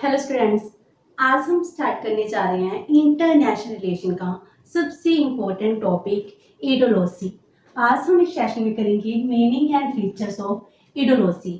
Hello students, आज हम start करने जा रहे हैं इंटरनेशनल रिलेशन का सबसे इम्पोर्टेंट टॉपिक इडियोलॉजी। आज हम इस सेशन में करेंगे meaning and features of aetiology.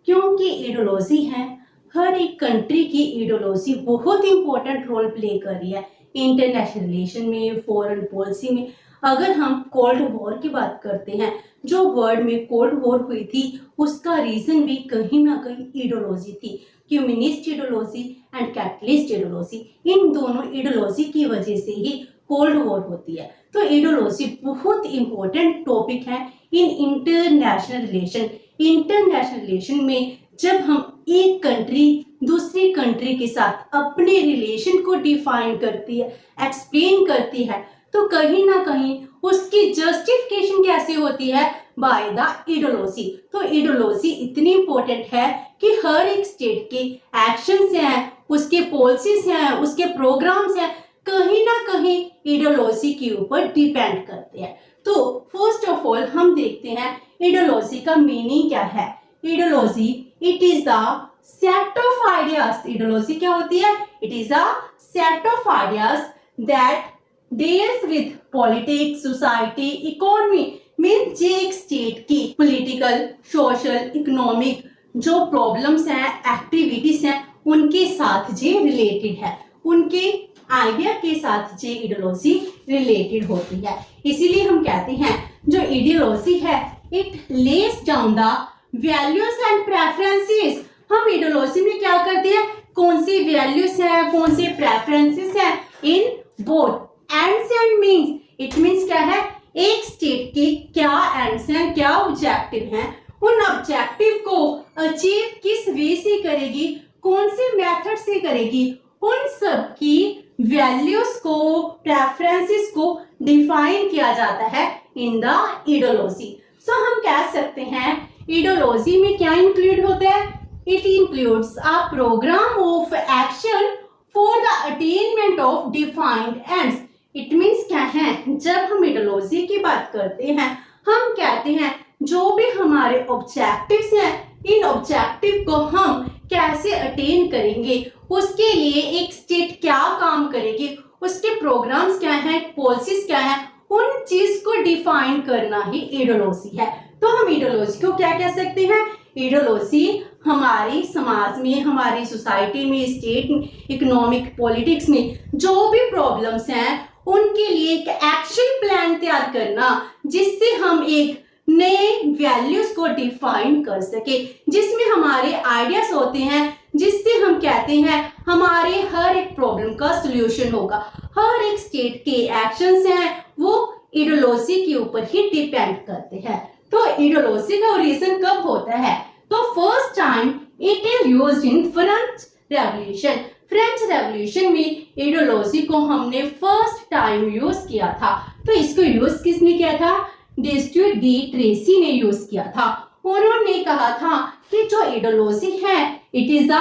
क्योंकि इडियोलॉजी है, हर एक कंट्री की इडियोलॉजी बहुत इंपॉर्टेंट रोल प्ले कर रही है इंटरनेशनल रिलेशन में, फॉरेन पॉलिसी में। अगर हम कोल्ड वॉर की बात करते हैं, जो वर्ल्ड में कोल्ड वॉर हुई थी उसका रीजन भी कहीं ना कहीं इडियोलॉजी थी। Communist ideology and capitalist ideology, इन दोनों इडियोलॉजी की वजह से ही कोल्ड वॉर होती है। तो इडियोलॉजी बहुत इंपॉर्टेंट टॉपिक है इन इंटरनेशनल रिलेशन। इंटरनेशनल रिलेशन में जब हम एक कंट्री दूसरी कंट्री के साथ अपने रिलेशन को डिफाइन करती है, एक्सप्लेन करती है, तो कहीं ना कहीं उसकी जस्टिफिकेशन कैसे होती है? By the aetiology. तो इडियोलॉजी इतनी इंपॉर्टेंट है कि हर एक स्टेट के एक्शंस हैं, उसके पॉलिसीज हैं, उसके प्रोग्राम्स हैं, कहीं ना कहीं इडियोलॉजी के ऊपर डिपेंड करते हैं। तो फर्स्ट ऑफ ऑल हम देखते हैं इडियोलॉजी का मीनिंग क्या है। Ideology it is the set of ideas. Ideology क्या होती है? It is a set of ideas that deals with politics, society, economy. Mean जे एक स्टेट की पॉलिटिकल, सोशल, इकोनॉमिक जो प्रॉब्लम्स हैं, एक्टिविटीज हैं, उनके साथ जे रिलेटेड है, उनके आइडिया के साथ जे इडियोलॉजी रिलेटेड होती है। इसीलिए हम कहते हैं जो इडियोलॉजी है it less down the values and preferences. हम इडियोलॉजी में क्या करते हैं? कौन सी वैल्यूज है, कौन से प्रेफरेंसेस है in both ends and means. It means क्या है? एक स्टेट के क्या एंड्स हैं, क्या ऑब्जेक्टिव हैं, उन ऑब्जेक्टिव को अचीव किस वे से करेगी, कौन से मेथड से करेगी, उन सब की वैल्यूज को, प्रेफरेंसेस को डिफाइन किया जाता है इन द इडियोलॉजी। सो हम कह सकते हैं इडियोलॉजी में क्या इंक्लूड होता है? It includes a programme of action for the attainment of defined ends. It means क्या है? जब हम इडियोलॉजी की बात करते हैं, हम कहते हैं जो भी हमारे ऑब्जेक्टिव्स हैं, इन ऑब्जेक्टिव को हम कैसे अटेन करेंगे, उसके लिए एक स्टेट क्या काम करेगी, उसके प्रोग्राम्स क्या हैं, पॉलिसीज क्या हैं, उन चीज को डिफाइन करना ही इडियोलॉजी है। तो हम इडियोलॉजी को क्या कह सकते हैं? इडियोलॉजी हमारी समाज में, हमारी सोसाइटी में, स्टेट में, इकोनॉमिक, पॉलिटिक्स में जो भी प्रॉब्लम्स हैं उनके लिए एक एक्शन प्लान तैयार करना, जिससे हम एक नए वैल्यूज को डिफाइन कर सके, जिसमें हमारे आइडियाज होते हैं, जिससे हम कहते हैं हमारे हर एक प्रॉब्लम का सॉल्यूशन होगा। हर एक स्टेट के एक्शंस हैं वो इडियोलॉजी के ऊपर ही डिपेंड करते हैं। तो इडियोलॉजी का ओरिजिन कब होता है? तो first time it is used in French revolution. French revolution में इडियोलॉजी को हमने फर्स्ट टाइम यूज किया था। तो इसको यूज किसने किया था? डेस्ट्यूट डी ट्रेसी ने यूज किया था। उन्होंने कहा था कि जो इडियोलॉजी है it is the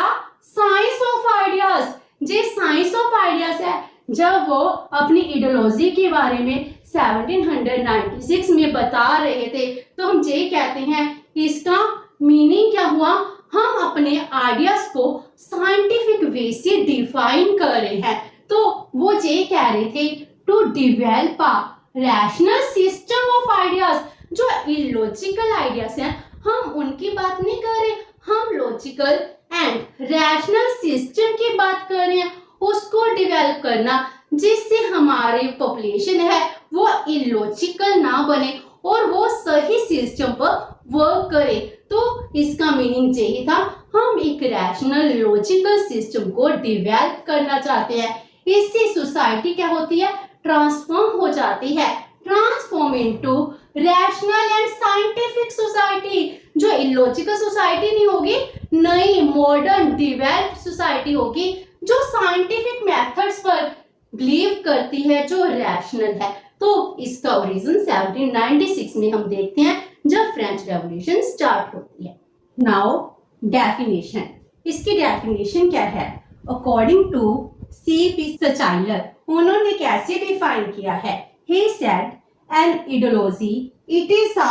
science of ideas. J science of ideas है। जब वो अपनी इडियोलॉजी के बारे में 1796 में बता रहे थे, तो हम ये कहते हैं इसका मीनिंग क्या हुआ? हम अपने आइडियाज को साइंटिफिक वे से डिफाइन कर रहे हैं। तो वो ये कह रहे थे to develop a rational system of ideas. जो इलॉजिकल आइडियाज हैं हम उनकी बात नहीं कर रहे, हम लॉजिकल एंड रैशनल सिस्टम की बात कर रहे हैं, उसको डिवेल्प करना, जिससे हमारी पॉपुलेशन है वो इलॉजिकल ना बने और वो सही सिस्टम पर वर्क करे। तो इसका मीनिंग यही था, हम एक रैशनल लॉजिकल सिस्टम को डिवेल्प करना चाहते हैं। इससे सोसाइटी क्या होती है? ट्रांसफॉर्म हो जाती है, transform into rational and scientific society. जो इलॉजिकल सोसाइटी नहीं होगी, नई मॉडर्न डिवेल्प सोसाइटी होगी जो साइंटिफिक मेथड्स पर बिलीव करती है, जो रैशनल है। तो इसका ओरिजिन 1796 में हम देखते हैं जब फ्रेंच रेवोल्यूशन स्टार्ट होती है। नाउ डेफिनेशन, इसकी डेफिनेशन क्या है? According to C.P. Schiller, उन्होंने कैसे डिफाइन किया है? He said an ideology it is a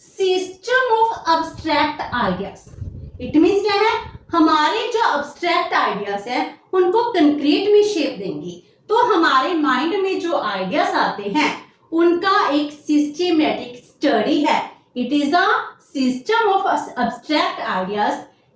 system of abstract ideas। It means क्या है? हमारे जो अब्स्ट्रैक्ट आइडियाज हैं उनको कंक्रीट में शेप देंगी। तो हमारे माइंड में जो आइडियाज आते हैं उनका एक सिस्टेमेटिक स्टडी है। It is a system of abstract ideas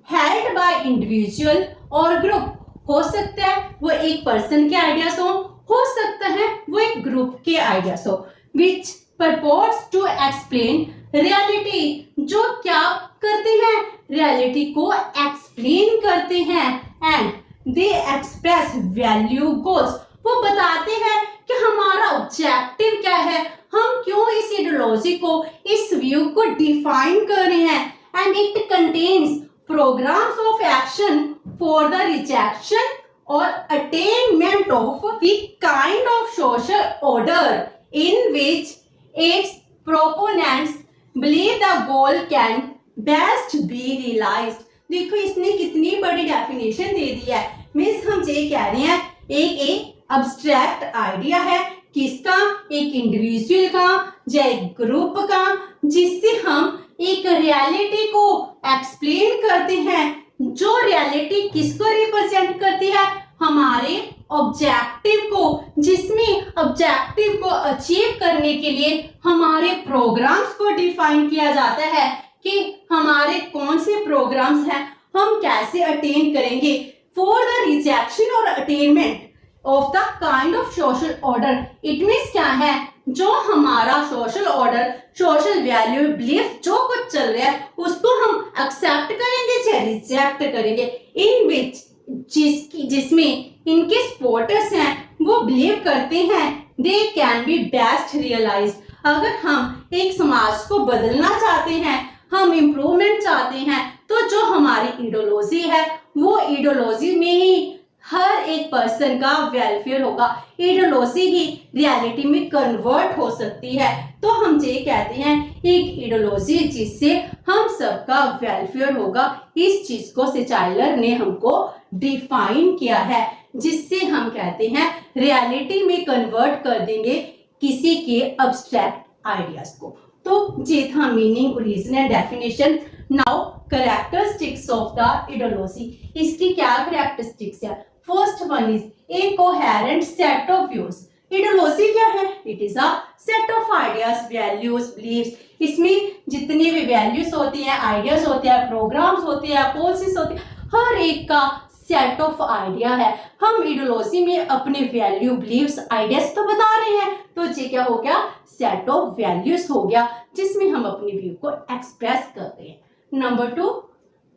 held by individual और ग्रुप। हो सकता है वो एक पर्सन के आइडियाज हो सकता है वो एक ग्रुप के आइडियाज हो, विच purports to explain reality, जो क्या करते हैं, रियलिटी को एक्सप्लेन करते हैं। And they express value goals, वो बताते हैं कि हमारा ऑब्जेक्टिव क्या है, हम क्यों इस आइडियोलॉजी को, इस व्यू को डिफाइन कर रहे हैं। And it contains programs of action for the rejection और attainment of the kind of social order in which its proponents believe the goal can best be realized। देखो इसने कितनी बड़ी डेफिनेशन दे दी है। मीन्स हम ये कह रहे हैं एक अब्स्ट्रैक्ट आइडिया है, किसका, एक इंडिविजुअल का या एक ग्रुप का, जिससे हम एक रियलिटी को एक्सप्लेन करते हैं। जो रियलिटी किसको रिप्रेजेंट करती है, हमारे ऑब्जेक्टिव को, जिसमें ऑब्जेक्टिव को अचीव करने के लिए हमारे प्रोग्राम्स को डिफाइन किया जाता है कि हमारे कौन से प्रोग्राम्स हैं, हम कैसे अटेन करेंगे फॉर द रिजेक्शन और attainment of the kind of social order. It means क्या है, जो हमारा social order, social value, belief जो कुछ चल रहा है उसको हम एक्सेप्ट करेंगे या रिजेक्ट करेंगे। इन विच जिसमें इनके सपोर्टर्स हैं वो बिलीव करते हैं they can be best realised. अगर हम एक समाज को बदलना चाहते हैं, हम इम्प्रूवमेंट चाहते हैं, तो जो हमारी आइडियोलॉजी है वो आइडियोलॉजी में ही हर एक पर्सन का वेलफेयर होगा। आइडियोलॉजी ही रियलिटी में कन्वर्ट हो सकती है। तो हम ये कहते हैं एक आइडियोलॉजी जिससे हम सबका वेलफेयर होगा। इस चीज को सेचाइलर ने हमको डिफाइन किया है, जिससे हम कहते हैं रियलिटी में कन्वर्ट कर देंगे किसी के अब्स्ट्रैक्ट आइडियाज को। तो ये था meaning, origin and definition. Now characteristics of the ideology. इसकी क्या कैरेक्टरिस्टिक्स है? First one is a coherent set of views. Ideology क्या है? It is a set of ideas, values, beliefs. इसमें जितने भी वैल्यूज होती हैं, आइडियाज होते हैं, प्रोग्राम्स होते हैं, पॉलिसीज होती है, हर एक का सेट ऑफ आइडिया है। हम आइडियोलॉजी में अपने वैल्यू, बिलीव्स, आइडियाज तो बता रहे हैं, तो ये क्या हो गया? सेट ऑफ वैल्यूज हो गया, जिसमें हम अपनी व्यू को एक्सप्रेस कर रहे हैं। Number 2,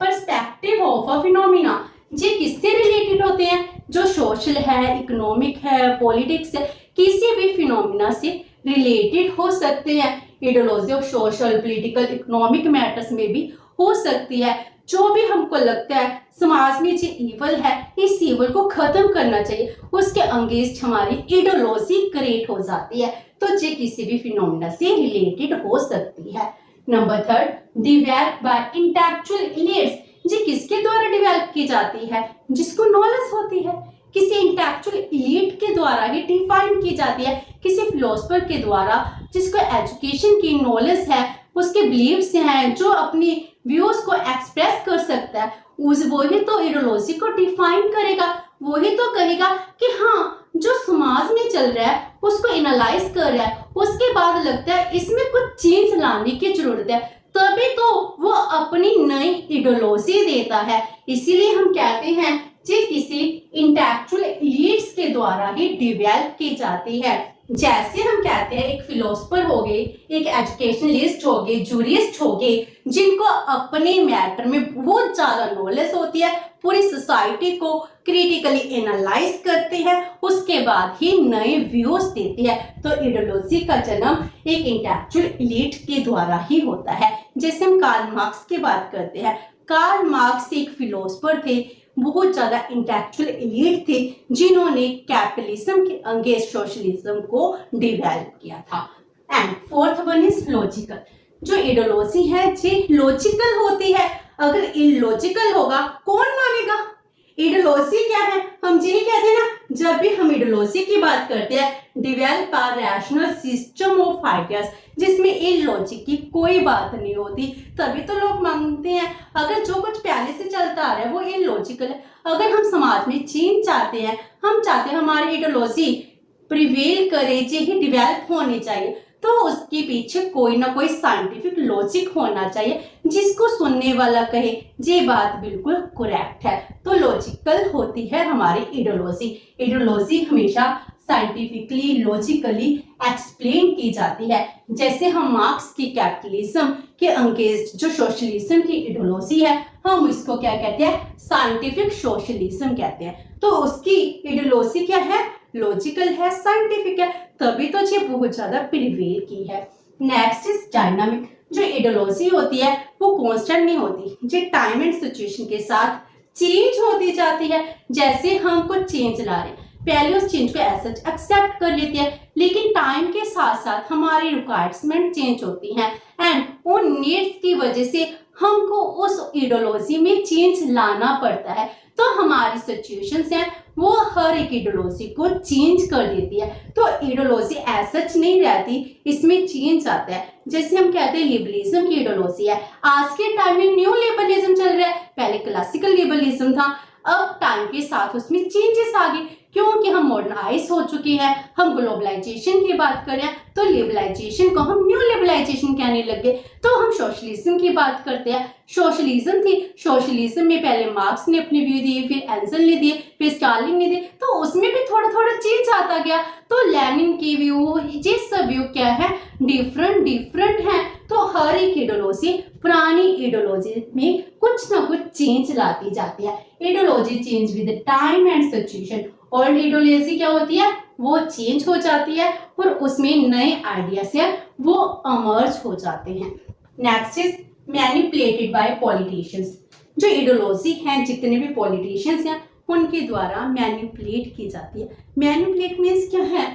perspective of a phenomena. ये किससे रिलेटेड होते हैं? जो सोशल है, इकोनॉमिक है, पॉलिटिक्स है, किसी भी फिनोमिना से रिलेटेड हो सकते हैं। Ideology of social, political, economic matters में भी हो सकती है। जो भी हमको लगता है समाज में जो ईवल है, इस ईवल को खत्म करना चाहिए, उसके अगेंस्ट हमारी आइडियोलॉजी क्रिएट हो जाती है। तो ये किसी भी फिनोमिना से रिलेटेड हो सकती है। Number 3, develop by intellectual elites. ये किसके द्वारा डेवलप की जाती है? जिसको नॉलेज होती है, किसी इंटेलेक्चुअल एलिट के द्वारा ही डिफाइन की जाती है, किसी फिलोसफर के द्वारा जिसको एजुकेशन की नॉलेज है, उसके बिलीव्स हैं, जो अपनी व्यूज को एक्सप्रेस कर सकता है, वही तो आइडियोलॉजी को डिफाइन करेगा। वही तो कहेगा कि हाँ, जो समाज में चल रहा है उसको एनालाइज कर रहा है, उसके बाद लगता है इसमें कुछ चेंज लाने की जरूरत है, तभी तो वो अपनी नई आइडियोलॉजी देता है। इसीलिए हम कहते हैं ये किसी इंटेलेक्चुअल एलिट्स के द्वारा ही डेवलप की जाती है। जैसे हम कहते हैं एक फिलोसफर हो गए, एक एजुकेशनलिस्ट हो गए, जूरिस्ट हो गए, जिनको अपने मैटर में बहुत ज्यादा नॉलेज होती है, पूरी सोसाइटी को क्रिटिकली एनालाइज करते हैं, उसके बाद ही नए व्यूज देते हैं। तो आइडियोलॉजी का जन्म एक इंटेलेक्चुअल एलिट के द्वारा ही होता है। जैसे हम कार्ल मार्क्स की बात करते हैं, कार्ल मार्क्स एक फिलोसफर थे, बहुत ज्यादा इंटेलेक्चुअल एलिट थे, जिन्होंने कैपिटलिज्म के अगेंस्ट सोशलिज्म को डेवलप किया था। And fourth one is logical. जो आइडियोलॉजी है ये लॉजिकल होती है। अगर इलॉजिकल होगा कौन मानेगा? आइडियोलॉजी क्या है? हम ये कहते हैं ना, जब भी हम इडियोलॉजी की बात करते हैं, develop a rational system of ideas, जिसमें इलॉजिक की कोई बात नहीं होती, तभी तो लोग मानते हैं। अगर जो कुछ पहले से चलता आ रहा है वो इलॉजिकल है। अगर हम समाज में चेंज चाहते हैं, हम चाहते हैं हमारी इडियोलॉजी प्रिवेल करे, जो ही डेवलप होनी चाहिए, तो उसके पीछे कोई ना कोई साइंटिफिक लॉजिक होना चाहिए, जिसको सुनने वाला कहे ये बात बिल्कुल करेक्ट है, तो लॉजिकल होती है हमारी इडियोलॉजी। इडियोलॉजी हमेशा साइंटिफिकली लॉजिकली एक्सप्लेन की जाती है। जैसे हम मार्क्स की कैपिटलिज्म के अंगेंस्ट जो सोशलिज्म की इडियोलॉजी है, हम इसको क्या कहते हैं, साइंटिफिक सोशलिज्म कहते हैं। तो उसकी इडियोलॉजी क्या है, लॉजिकल है, साइंटिफिक है, तभी तो ये बहुत ज्यादा प्रिवेल की है। Next is dynamic. जो इडियोलॉजी होती है वो कांस्टेंट नहीं होती, जो टाइम एंड सिचुएशन के साथ चेंज होती जाती है। जैसे हम कुछ चेंज ला रहे हैं, पहले उस चेंज को एज सच एक्सेप्ट कर लेते हैं, लेकिन टाइम के साथ साथ हमारी रिक्वायरमेंट चेंज होती हैं एंड उन नीड्स की वजह से हमको उस इडियोलॉजी में चेंज लाना पड़ता है। तो हमारी सिचुएशंस हैं वो हर एक इडियोलॉजी को चेंज कर देती है। तो इडियोलॉजी एज सच नहीं रहती, इसमें चेंज आता है। जैसे हम कहते हैं लिबरलिज्म की इडियोलॉजी है, आज के टाइम में न्यू लिबरलिज्म चल रहा है, पहले क्लासिकल लिबरलिज्म था, अब टाइम के साथ उसमें चेंजेस आ गए, क्योंकि हम मॉडर्नाइज हो चुके हैं, हम ग्लोबलाइजेशन की बात करें तो लिबरलाइजेशन को हम न्यू लिबरलाइजेशन कहने लगे। तो हम सोशलिज्म की बात करते हैं, सोशलिज्म थी, सोशलिज्म में पहले मार्क्स ने अपने व्यू दिए, फिर एंजल ने दिए, फिर स्टालिन ने दिए, तो उसमें भी थोड़ा थोड़ा चेंज आता गया। तो लेनिन की व्यू, ये सब व्यू क्या है, डिफरेंट है। तो हर एक इडियोलॉजी पुरानी इडियोलॉजी में कुछ ना कुछ चेंज लाती जाती है। Aetiology change with time and situation. Old aetiology क्या होती है, वो चेंज हो जाती है और उसमें नए आइडियाज है वो अमर्ज हो जाते हैं। Next is manipulated bye politicians. जो इडियोलॉजी है, जितने भी पॉलिटिशियंस हैं उनके द्वारा मैनिपुलेट की जाती है। मैनिपुलेट मीन्स क्या है,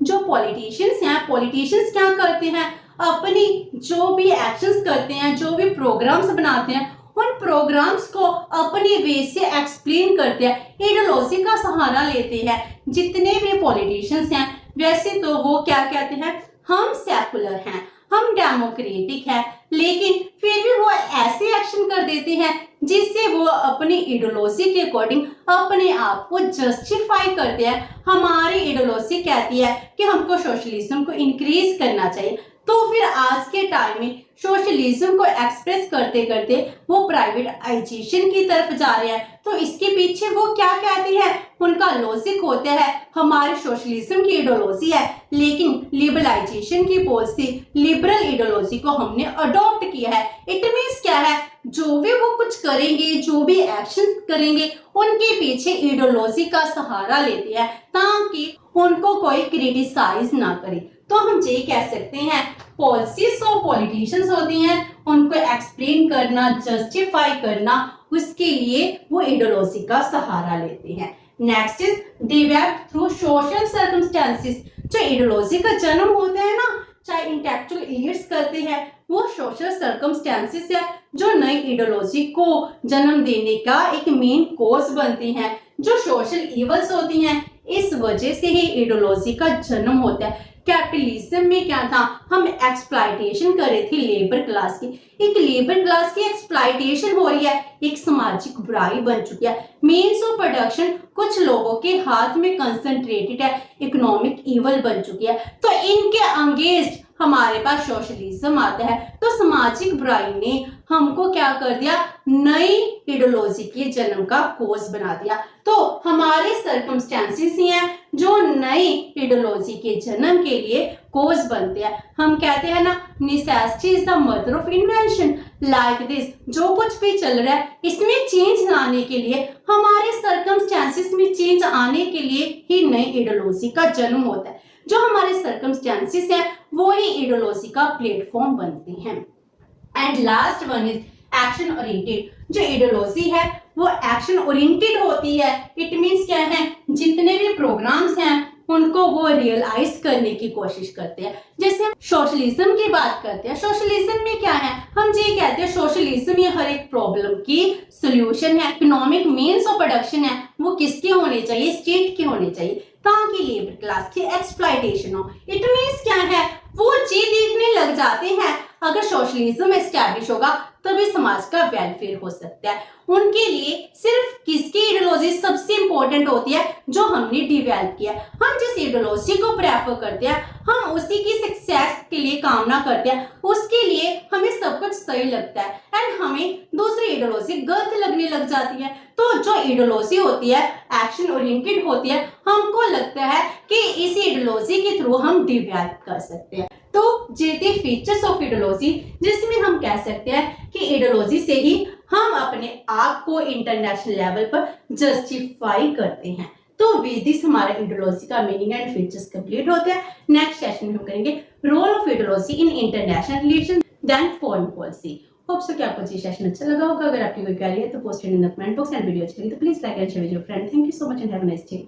जो पॉलिटिशियंस हैं, पॉलिटिशियंस क्या करते हैं, अपनी जो भी एक्शंस करते हैं, जो भी प्रोग्राम्स बनाते हैं, उन प्रोग्राम्स को अपने वे से एक्सप्लेन करते हैं, इडियोलॉजी का सहारा लेते हैं। जितने भी पॉलिटिशियंस हैं, वैसे तो वो क्या कहते हैं, हम सेकुलर हैं, हम डेमोक्रेटिक हैं, लेकिन फिर भी वो ऐसे एक्शन कर देते हैं जिससे वो अपनी इडियोलॉजी के अकॉर्डिंग अपने आप को जस्टिफाई करते हैं। हमारी इडियोलॉजी कहती है कि हमको सोशलिज्म को इंक्रीज करना चाहिए, तो फिर आज के टाइम में सोशलिज्म को एक्सप्रेस करते करते वो प्राइवेटाइजेशन की तरफ जा रहे हैं। तो इसके पीछे वो क्या कहते हैं, उनका लॉजिक होता है, हमारे सोशलिज्म की इडियोलॉजी है, लेकिन लिबरलाइजेशन की पॉलिसी, लिबरल इडियोलॉजी को हमने अडॉप्ट किया है। इट मीन्स क्या है, जो भी वो कुछ करेंगे, जो भी एक्शन करेंगे, उनके पीछे इडियोलॉजी का सहारा लेते हैं ताकि उनको कोई क्रिटिसाइज ना करे। तो हम ये कह सकते हैं, पॉलिसीज ऑफ पॉलिटिशियंस होती हैं, उनको एक्सप्लेन करना, जस्टिफाई करना, उसके लिए वो इडियोलॉजी का सहारा लेते हैं। Next is develop through social circumstances. जो इडियोलॉजी का जन्म होता है ना, चाहे इंटेलेक्चुअल एलिट्स करते हैं, वो सोशल सर्कमस्टेंसेस है जो नई इडियोलॉजी को जन्म देने का एक मेन कॉज बनती हैं। जो सोशल इवल्स होती हैं, इस वजह से ही इडियोलॉजी का जन्म होता है। कैपिटलिज्म में क्या था, हम एक्सप्लॉयटेशन कर रहे थे लेबर क्लास की, एक लेबर क्लास की एक्सप्लॉयटेशन हो रही है, एक सामाजिक बुराई बन चुकी है। मीन्स ऑफ प्रोडक्शन कुछ लोगों के हाथ में कंसंट्रेटेड है, इकोनॉमिक इवल बन चुकी है। तो इनके अगेंस्ट हमारे पास सोशलिज्म आता है। तो सामाजिक बुराई ने हमको क्या कर दिया, नई इडियोलॉजी के जन्म का कोज बना दिया। तो हमारे सर्कमस्टेंसेस ही हैं जो नई इडियोलॉजी के जन्म के लिए कोज बनते हैं। हम कहते हैं ना, necessity is the mother of invention. Like this, जो कुछ भी चल रहा है इसमें चेंज लाने के लिए, हमारे सर्कमस्टेंसेस में चेंज आने के लिए ही नई इडियोलॉजी का जन्म होता है। जो हमारे सर्कमस्टेंसेस हैं वो ही इडियोलॉजी का प्लेटफॉर्म बनते हैं। And last one is action oriented. जो इडियोलॉजी है वो एक्शन ओरिएंटेड होती है। इट मीन्स क्या है, जितने भी प्रोग्राम्स हैं उनको वो रियलाइज करने की कोशिश करते हैं। जैसे हम सोशलिज्म की बात करते हैं, सोशलिज्म में क्या है, हम ये कहते हैं सोशलिज्म ये हर एक प्रॉब्लम की सोल्यूशन है, इकोनॉमिक मीन्स ऑफ प्रोडक्शन है, वो किसके होने चाहिए, स्टेट के होने चाहिए, ताकि लेबर क्लास की एक्सप्लॉयटेशन हो। इट मीन्स क्या है, वो चीज देखने लग जाते हैं अगर सोशलिज्म एस्टैब्लिश होगा तभी समाज का वेलफेयर हो सकता है। उनके लिए सिर्फ किसकी आइडियोलॉजी सबसे इंपॉर्टेंट होती है, जो हमने डिवेल्प किया। हम जिस आइडियोलॉजी को प्रेफर करते हैं, हम उसी की सक्सेस के लिए कामना करते हैं, उसके लिए हमें सब कुछ सही लगता है एंड हमें दूसरी आइडियोलॉजी गलत लगने लग जाती है। तो जो आइडियोलॉजी होती है एक्शन ओरिएंटेड होती है, हमको लगता है कि इसी आइडियोलॉजी के थ्रू हम डिवेल्प कर सकते हैं। तो ये थे फीचर्स ऑफ आइडियोलॉजी, जिसमें हम कह सकते हैं कि आइडियोलॉजी से ही हम अपने आप को इंटरनेशनल लेवल पर जस्टिफाई करते हैं। तो विद दिस हमारा आइडियोलॉजी का मीनिंग एंड फीचर्स कंप्लीट होता है। नेक्स्ट सेशन में हम करेंगे role of ideology in international relation then foreign policy. Hope so कि आपको ये सेशन अच्छा लगा होगा। अगर आपकी कोई क्वेरी है तो post in the comment box and video अच्छी लगी तो please like and share with your friend. Thank you so much and have a nice day.